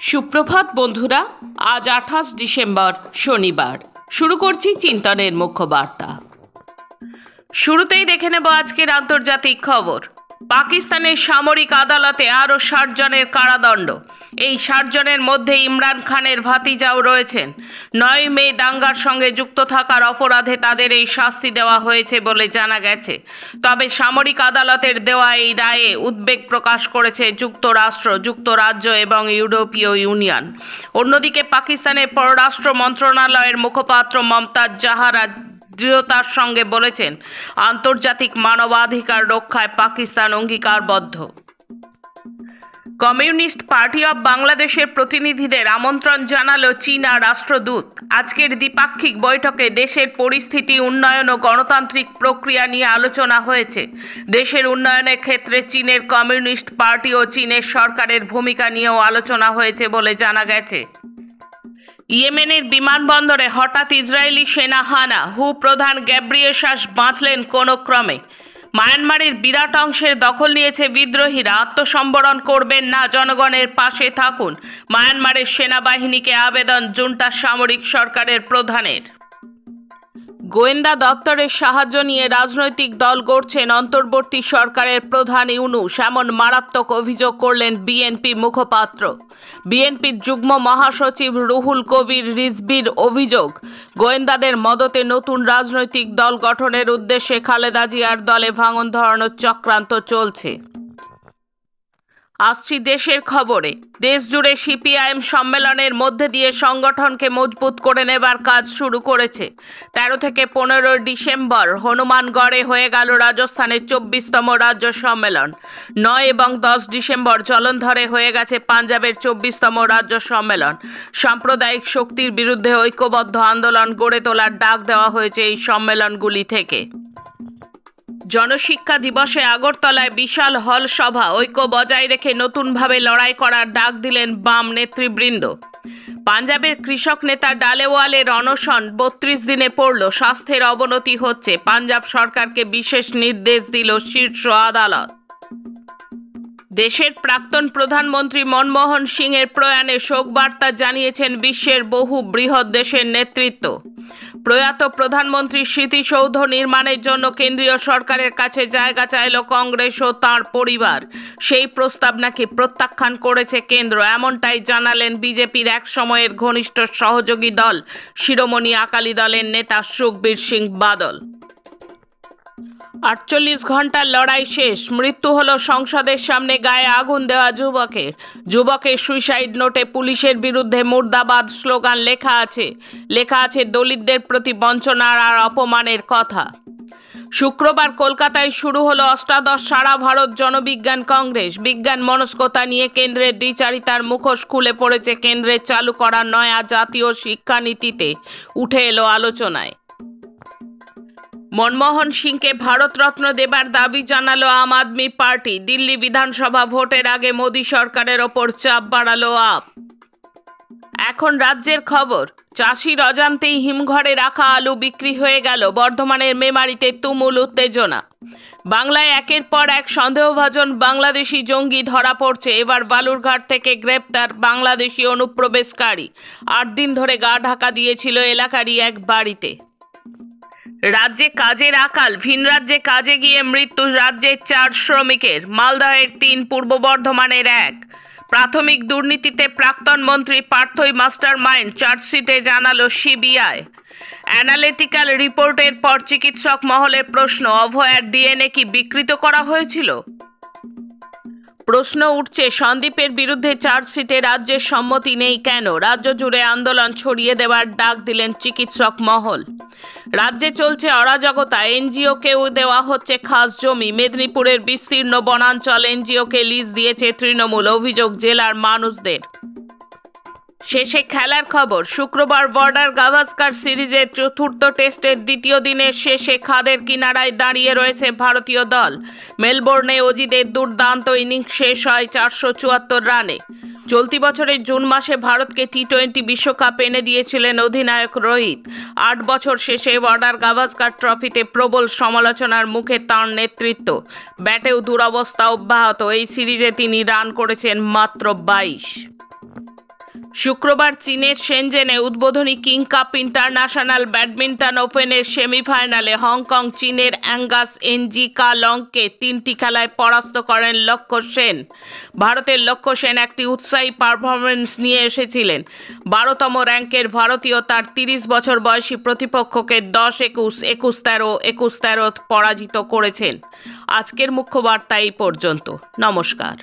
সুপ্রভাত বন্ধুরা, আজ 28 ডিসেম্বর শনিবার। শুরু করছি চিন্তনের মুখ্য বার্তা। শুরুতেই দেখে নেব আজকের আন্তর্জাতিক খবর। পাকিস্তানের সামরিক আদালতে আরও 60 জনের কারাদণ্ড। এই 60 জনের মধ্যে ইমরান খানের ভাতিজাও রয়েছেন। 9 মে দাঙ্গার সঙ্গে যুক্ত থাকার অপরাধে তাদের এই শাস্তি দেওয়া হয়েছে বলে জানা গেছে। তবে সামরিক আদালতের দেওয়া এই রায়ে উদ্বেগ প্রকাশ করেছে যুক্তরাজ্য এবং ইউরোপীয় ইউনিয়ন। অন্যদিকে পাকিস্তানের পররাষ্ট্র মন্ত্রণালয়ের মুখপাত্র মমতাজ জাহারা দৃঢ়তার সঙ্গে বলেছেন, আন্তর্জাতিক মানবাধিকার রক্ষায় পাকিস্তান অঙ্গীকারবদ্ধ। কমিউনিস্ট পার্টি অব বাংলাদেশের প্রতিনিধিদের আমন্ত্রণ জানালো চীনা রাষ্ট্রদূত। আজকের দ্বিপাক্ষিক বৈঠকে দেশের পরিস্থিতি, উন্নয়ন ও গণতান্ত্রিক প্রক্রিয়া নিয়ে আলোচনা হয়েছে। দেশের উন্নয়নের ক্ষেত্রে চীনের কমিউনিস্ট পার্টি ও চীনের সরকারের ভূমিকা নিয়েও আলোচনা হয়েছে বলে জানা গেছে। ইয়েমেনের বিমানবন্দরে হঠাৎ ইসরায়েলি সেনা হানা, প্রধান গ্যাব্রিয়েসাস বাঁচলেন কোনো ক্রমে। মায়ানমারের বিরাট অংশের দখল নিয়েছে বিদ্রোহীরা, আত্মসম্বরণ করবেন না, জনগণের পাশে থাকুন। মায়ানমারের সেনাবাহিনীকে আবেদন জুন্টা সামরিক সরকারের প্রধানের। গোয়েন্দা দপ্তরের সাহায্য নিয়ে রাজনৈতিক দল গড়ছেন অন্তর্বর্তী সরকারের প্রধান ইউনূস, এমন মারাত্মক অভিযোগ করলেন বিএনপি মুখপাত্র। বিএনপির যুগ্ম মহাসচিব রুহুল কবির রিজভির অভিযোগ, গোয়েন্দাদের মদতে নতুন রাজনৈতিক দল গঠনের উদ্দেশ্যে খালেদা জিয়ার দলে ভাঙন ধরানোর চক্রান্ত চলছে। আসছি দেশের খবরে। দেশ জুড়ে সিপিআইএম সম্মেলনের মধ্যে দিয়ে সংগঠনকে মজবুত করে নেবার কাজ শুরু করেছে। 13 থেকে 15 ডিসেম্বর হনুমানগড়ে হয়ে গেল রাজস্থানের 24তম রাজ্য সম্মেলন। 9 এবং 10 ডিসেম্বর জলন্ধরে হয়ে গেছে পাঞ্জাবের 24তম রাজ্য সম্মেলন। সাম্প্রদায়িক শক্তির বিরুদ্ধে ঐক্যবদ্ধ আন্দোলন গড়ে তোলার ডাক দেওয়া হয়েছে এই সম্মেলনগুলি থেকে। জনশিক্ষা দিবসে আগরতলায় বিশাল হল সভা, ঐক্য বজায় রেখে নতুনভাবে লড়াই করার ডাক দিলেন বাম নেতৃবৃন্দ। পাঞ্জাবের কৃষক নেতা ডালেওয়ালের অনশন 32 দিনে পড়ল, স্বাস্থ্যের অবনতি হচ্ছে। পাঞ্জাব সরকারকে বিশেষ নির্দেশ দিল শীর্ষ আদালত। দেশের প্রাক্তন প্রধানমন্ত্রী মনমোহন সিংয়ের প্রয়াণে শোকবার্তা জানিয়েছেন বিশ্বের বহু বৃহৎ দেশের নেতৃত্ব। প্রয়াত প্রধানমন্ত্রীর স্মৃতিসৌধ নির্মাণের জন্য কেন্দ্রীয় সরকারের কাছে জায়গা চাইল কংগ্রেস ও তাঁর পরিবার। সেই প্রস্তাব নাকি প্রত্যাখ্যান করেছে কেন্দ্র, এমনটাই জানালেন বিজেপির এক সময়ের ঘনিষ্ঠ সহযোগী দল শিরোমণি আকালি দলের নেতা সুখবীর সিং বাদল। 48 ঘন্টার লড়াই শেষ, মৃত্যু হলো সংসদের সামনে গায়ে আগুন দেওয়া যুবকের সুইসাইড নোটে পুলিশের বিরুদ্ধে মুর্দাবাদ স্লোগান লেখা আছে দলিতদের প্রতি বঞ্চনার আর অপমানের কথা। শুক্রবার কলকাতায় শুরু হলো 18 সারা ভারত জনবিজ্ঞান কংগ্রেস। বিজ্ঞান মনস্কতা নিয়ে কেন্দ্রের দ্বিচারিতার মুখোশ খুলে পড়েছে কেন্দ্রের চালু করা নয়া জাতীয় শিক্ষানীতিতে, উঠে এলো আলোচনায়। মনমোহন সিংকে ভারতরত্ন দেবার দাবি জানালো আম আদমি পার্টি। দিল্লি বিধানসভা ভোটের আগে মোদী সরকারের ওপর চাপ বাড়ালো আপ। এখন রাজ্যের খবর। চাষির অজান্তেই হিমঘরে রাখা আলু বিক্রি হয়ে গেল। বর্ধমানের মেমারিতে তুমুল উত্তেজনা। বাংলায় একের পর এক সন্দেহভাজন বাংলাদেশি জঙ্গি ধরা পড়ছে। এবার বালুরঘাট থেকে গ্রেপ্তার বাংলাদেশি অনুপ্রবেশকারী। 8 দিন ধরে গা ঢাকা দিয়েছিল এলাকারই এক বাড়িতে। রাজ্যে কাজের আকাল, ভিন রাজ্যে কাজে গিয়ে মৃত্যু রাজ্যের 4 শ্রমিকের। মালদহের 3, পূর্ব বর্ধমানের 1। প্রাথমিক দুর্নীতিতে প্রাক্তন মন্ত্রী পার্থই মাস্টার মাইন্ড, চার্জশিটে জানালো সিবিআই। অ্যানালিটিক্যাল রিপোর্টের পর চিকিৎসক মহলের প্রশ্ন, অভয়ার ডিএনএ কি বিকৃত করা হয়েছিল? প্রশ্ন উঠছে, সন্দীপের বিরুদ্ধে চার্জশিটে রাজ্যের সম্মতি নেই কেন? রাজ্য জুড়ে আন্দোলন ছড়িয়ে দেওয়ার ডাক দিলেন চিকিৎসক মহল। রাজ্যে চলছে অরাজকতা, এনজিওকেও দেওয়া হচ্ছে খাস জমি। মেদিনীপুরের বিস্তীর্ণ বনাঞ্চল এনজিওকে লিজ দিয়েছে তৃণমূল, অভিযোগ জেলার মানুষদের। শেষে খেলার খবর। শুক্রবার বর্ডার গাভাস্কার সিরিজের 4র্থ টেস্টের দ্বিতীয় দিনের শেষে খাদের কিনারায় দাঁড়িয়ে রয়েছে ভারতীয় দল। মেলবোর্নে অজিদের দুর্দান্ত ইনিংস শেষ হয় 474 রানে। চলতি বছরের জুন মাসে ভারতকে টি-20 বিশ্বকাপ এনে দিয়েছিলেন অধিনায়ক রোহিত। 8 বছর শেষে বর্ডার গাভাস্কার ট্রফিতে প্রবল সমালোচনার মুখে তাঁর নেতৃত্ব। ব্যাটেও দুরবস্থা অব্যাহত। এই সিরিজে তিনি রান করেছেন মাত্র 22। শুক্রবার চীনের শেনজেনে উদ্বোধনী কিং কাপ ইন্টারন্যাশনাল ব্যাডমিন্টন ওপেনের সেমিফাইনালে হংকং চীনের অ্যাঙ্গাস এনজি কা লংকে 3টি খেলায় পরাস্ত করেন লক্ষ্য সেন। ভারতের লক্ষ্য সেন একটি উৎসাহী পারফরমেন্স নিয়ে এসেছিলেন। 12তম র্যাঙ্কের ভারতীয় তার 30 বছর বয়সী প্রতিপক্ষকে 10-21, 21-13, 21-13 পরাজিত করেছেন। আজকের মুখ্য বার্তা এই পর্যন্ত। নমস্কার।